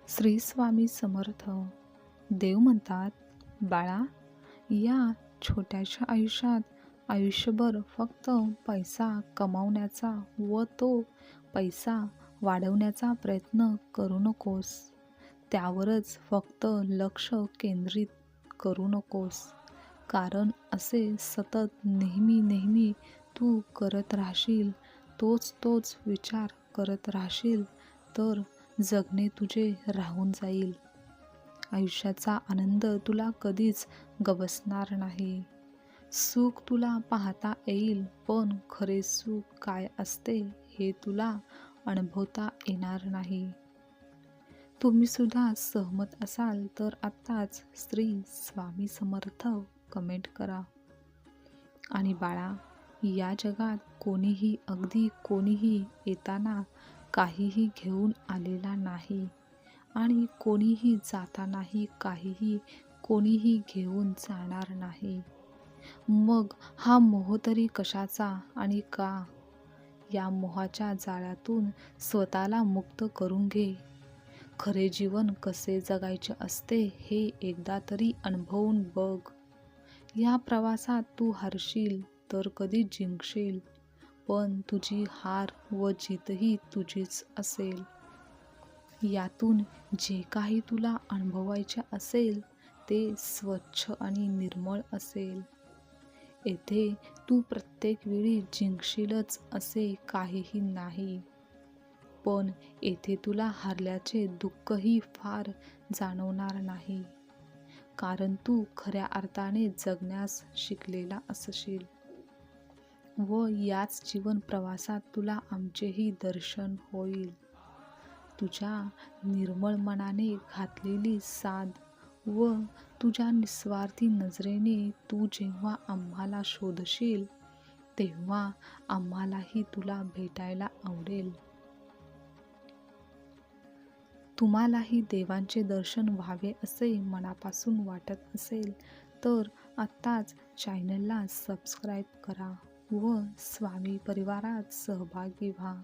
श्री स्वामी समर्थ. देव म्हणतात, बाळा, या छोट्याशा आयुष्यात आयुष्यभर फक्त पैसा कमावण्याचा व तो पैसा वाढवण्याचा प्रयत्न करू नकोस. त्यावरच फक्त लक्ष केंद्रित करू नकोस. कारण असे सतत नेहमी तू करत राहशील, तोच विचार करत राहशील, तर जगणे तुझे राहून जाईल. आयुष्याचा आनंद तुला कधीच गवसणार नाही. सुख तुला पाहता येईल, पण खरे सुख काय असते हे तुला अनुभवता येणार नाही. तुम्ही सुद्धा सहमत असाल तर आत्ताच श्री स्वामी समर्थ कमेंट करा. आणि बाळा, या जगात कोणीही, अगदी कोणीही येताना काहीही घेऊन आलेला नाही आणि कोणीही जातानाही कोणीही घेऊन जाणार नाही. मग हा मोह तरी कशाचा आणि का? या मोहाच्या जाळ्यातून स्वतःला मुक्त करून घे. खरे जीवन कसे जगायचे असते हे एकदा तरी अनुभवून बघ. या प्रवासात तू हारशील तर कधी जिंकशील, पण तुझी हार व जीतही तुझीच असेल. यातून जे काही तुला अनुभवायचे असेल ते स्वच्छ आणि निर्मळ असेल. येथे तू प्रत्येक वेळी जिंकशीलच असे काहीही नाही, पण येथे तुला हारल्याचे दुःखही फार जाणवणार नाही, कारण तू खऱ्या अर्थाने जगण्यास शिकलेला असशील. व याच जीवन प्रवासात तुला आमचेही दर्शन होईल. तुझ्या निर्मळ मनाने घातलेली साद व तुझ्या निस्वार्थी नजरेने तू जेव्हा आम्हाला शोधशील, तेव्हा आम्हालाही तुला भेटायला आवडेल. तुम्हालाही देवांचे दर्शन व्हावे असे मनापासून वाटत असेल तर आत्ताच चॅनलला सबस्क्राईब करा व स्वामी परिवारात सहभागी व्हा.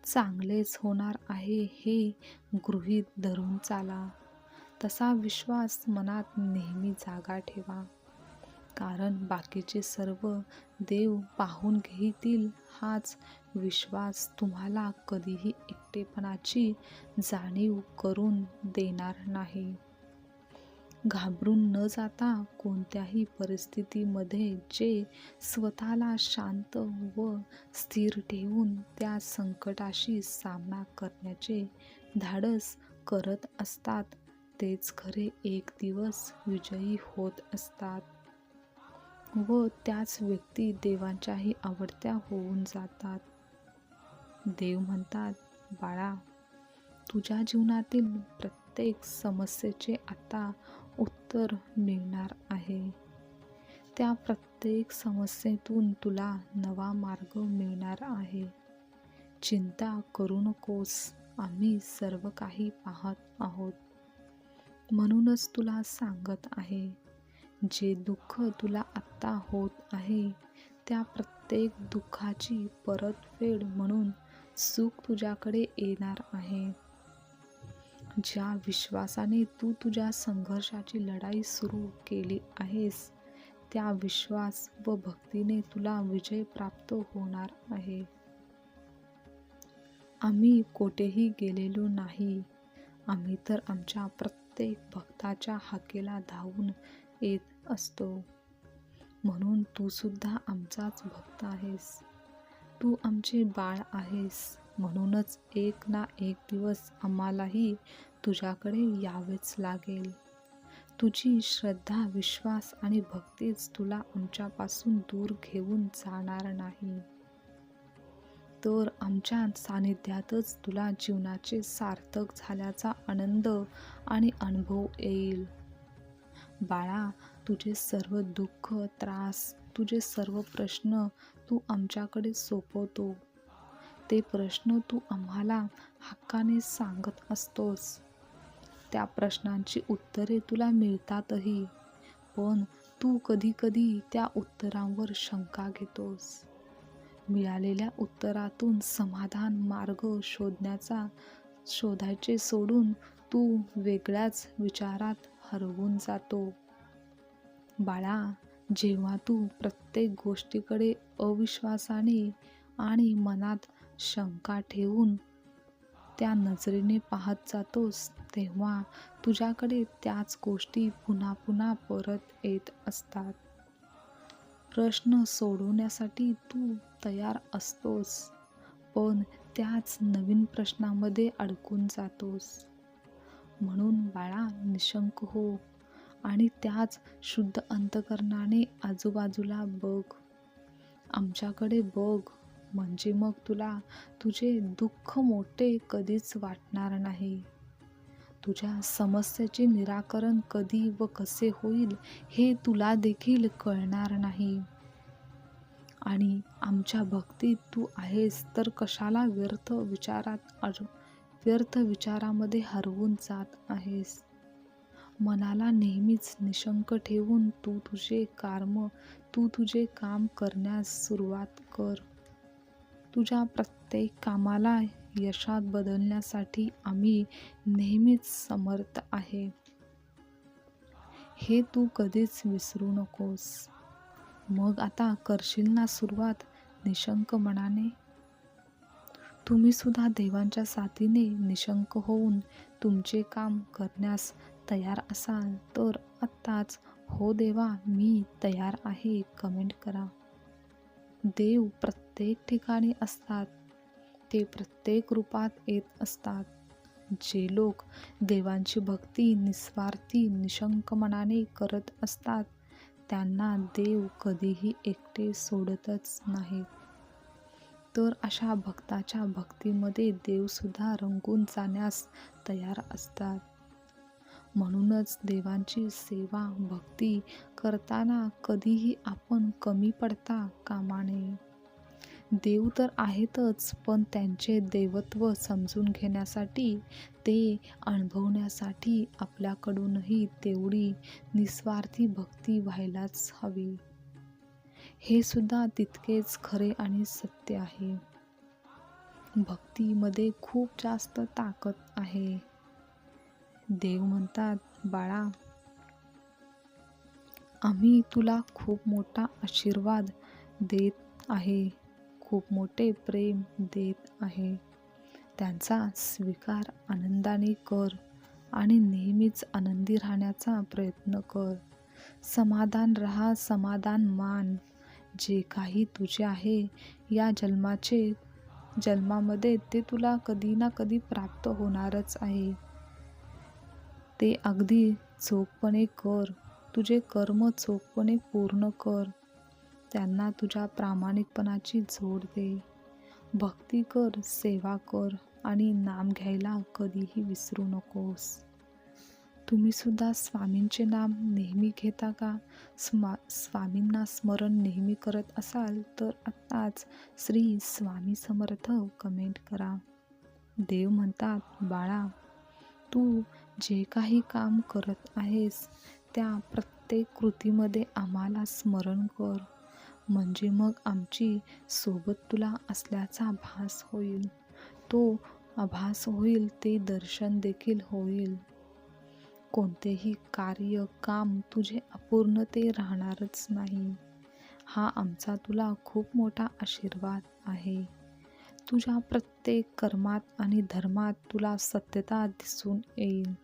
चांगलेच होणार आहे हे गृहीत धरून चाला. तसा विश्वास मनात नेहमी जागा ठेवा, कारण बाकीचे सर्व देव पाहून घेतील हाच विश्वास तुम्हाला कधीही एकटेपणाची जाणीव करून देणार नाही. घाबरून न जाता कोणत्याही परिस्थितीमध्ये जे स्वतःला शांत व स्थिर ठेवून त्या संकटाशी सामना करण्याचे धाडस करत असतात, तेच खरे एक दिवस विजयी होत असतात व त्याच व्यक्ती देवांच्याही आवडत्या होऊन जातात. देव म्हणतात, बाळा, तुझ्या जीवनातील प्रत्येक समस्येचे आता उत्तर मिळणार आहे. त्या प्रत्येक समस्येतून तुला नवा मार्ग मिळणार आहे. चिंता करू नकोस, आम्ही सर्व काही पाहत आहोत. म्हणूनच तुला सांगत आहे, जे दुःख तुला आत्ता होत आहे त्या प्रत्येक दुःखाची परतफेड म्हणून सुख तुझ्याकडे येणार आहे. ज्या विश्वासाने तू तुझ्या संघर्षाची लढाई सुरू केली आहेस, त्या विश्वास व भक्तीने तुला विजय प्राप्त होणार आहे. आम्ही कोठेही गेलेलो नाही. आम्ही तर आमच्या प्रत्येक भक्ताच्या हाकेला धावून येत असतो. म्हणून तू सुद्धा आमचाच भक्त आहेस. तू आमचे बाळ आहेस. म्हणूनच एक ना एक दिवस आम्हालाही तुझ्याकडे यावेच लागेल. तुझी श्रद्धा, विश्वास आणि भक्तीच तुला आमच्यापासून दूर घेऊन जाणार नाही. तर आमच्या सानिध्यातच तुला जीवनाचे सार्थक झाल्याचा आनंद आणि अनुभव येईल. बाळा, तुझे सर्व दुःख, त्रास, तुझे सर्व प्रश्न तू आमच्याकडे सोपवतो. ते प्रश्न तू आम्हाला हक्काने सांगत असतोस. त्या प्रश्नांची उत्तरे तुला मिळतातही, पण तू कधी त्या उत्तरांवर शंका घेतोस. मिळालेल्या उत्तरातून समाधान मार्ग शोधायचे सोडून तू वेगळ्याच विचारात हरवून जातो. बाळा, जेव्हा तू प्रत्येक गोष्टीकडे अविश्वासाने आणि मनात शंका ठेवून त्या नजरेने पाहत जातोस, तेव्हा तुझ्याकडे त्याच गोष्टी पुन्हा पुन्हा परत येत असतात. प्रश्न सोडवण्यासाठी तू तयार असतोस, पण त्याच नवीन प्रश्नामध्ये अडकून जातोस. म्हणून बाळा, निशंक हो आणि त्याच शुद्ध अंतःकरणाने आजूबाजूला बघ. आमच्याकडे बघ, म्हणजे मग तुला तुझे दुःख मोठे कधीच वाटणार नाही. तुझ्या समस्येचे निराकरण कधी व कसे होईल हे तुला देखील कळणार नाही. आणि आमच्या भक्तीत तू आहेस तर कशाला व्यर्थ विचारामध्ये हरवून जात आहेस. मनाला नेहमीच निशंक ठेवून तू तुझे काम करण्यास सुरुवात कर. तुझ्या प्रत्येक कामाला यशात बदलण्यासाठी आम्ही नेहमीच समर्थ आहे. हे तू कधीच विसरू नकोस. मग आता करशील ना सुरुवात निशंक मनाने? तुम्ही सुद्धा देवांच्या साथीने निशंक होऊन तुमचे काम करण्यास तयार असाल तर आत्ताच हो देवा, मी तयार आहे कमेंट करा. देव प्रत्येक ठिकाणी असतात. ते प्रत्येक रूपात येत असतात. जे लोक देवांची भक्ती निस्वार्थी निशंक मनाने करत असतात त्यांना देव कधीही एकटे सोडतच नाहीत. तर अशा भक्ताच्या भक्तीमध्ये देवसुद्धा रंगून जाण्यास तयार असतात. म्हणूनच देवांची सेवा भक्ती करताना कधीही आपण कमी पडता कामा नये. देव तर आहेतच, पण त्यांचे देवत्व समजून घेण्यासाठी, ते अनुभवण्यासाठी आपल्याकडूनही तेवढी निस्वार्थी भक्ती व्हायलाच हवी. हे सुद्धा तितकेच खरे आणि सत्य आहे. भक्तीमध्ये खूप जास्त ताकद आहे. देव म्हणतात, बाळा, आम्ही तुला खूप मोठा आशीर्वाद देत आहे, खूप मोठे प्रेम देत आहे. त्यांचा स्वीकार आनंदाने कर आणि नेहमीच आनंदी राहण्याचा प्रयत्न कर. समाधान राहा, समाधान मान. जे काही तुझे आहे या जन्मामध्ये ते तुला कधी ना कधी प्राप्त होणारच आहे. ते अगदी चोखपणे कर. तुझे कर्म चोखपणे पूर्ण कर. त्यांना तुझ्या प्रामाणिकपणाची जोड दे. भक्ती कर, सेवा कर आणि नाम घ्यायला कधीही विसरू नकोस. तुम्ही सुद्धा स्वामींचे नाम नेहमी घेता का? स्वामींना स्मरण नेहमी करत असाल तर आत्ताच श्री स्वामी समर्थ कमेंट करा. देव म्हणतात, बाळा, तू जे काही काम करत आहेस त्या प्रत्येक कृतीमध्ये आम्हाला स्मरण कर. म्हणजे मग आमची सोबत तुला असल्याचा भास होईल. तो आभास होईल, ते दर्शन देखील होईल. कोणतेही कार्य, काम तुझे अपूर्ण ते राहणारच नाही. हा आमचा तुला खूप मोठा आशीर्वाद आहे. तुझ्या प्रत्येक कर्मात आणि धर्मात तुला सत्यता दिसून येईल.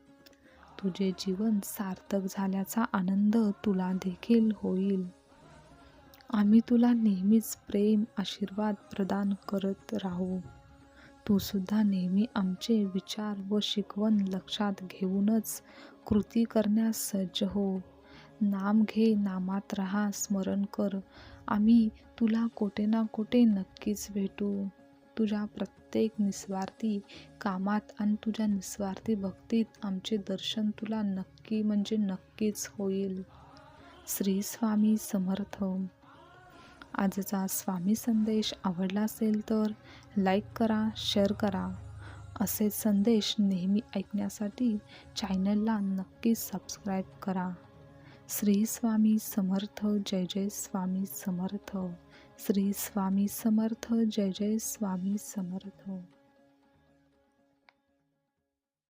तुझे जीवन सार्थक झाल्याचा आनंद तुला देखील होईल. आम्ही तुला नेहमीच प्रेम, आशीर्वाद प्रदान करत राहू. तू सुद्धा नेहमी आमचे विचार व शिकवण लक्षात घेऊनच कृती करण्यास सज्ज हो. नाम घे, नामात राहा, स्मरण कर. आम्ही तुला कोठे ना कोठे नक्कीच भेटू. तुझ्या प्रत्येक निस्वार्थी कामात आणि तुझ्या निस्वार्थी भक्तीत आमचे दर्शन तुला नक्कीच होईल. श्री स्वामी समर्थ. आजचा स्वामी संदेश आवडला असेल तर लाईक करा, शेअर करा. असे संदेश नेहमी ऐकण्यासाठी चॅनलला नक्की सबस्क्राईब करा. श्री स्वामी समर्थ. जय जय स्वामी समर्थ. श्री स्वामी समर्थ. जय जय स्वामी समर्थ.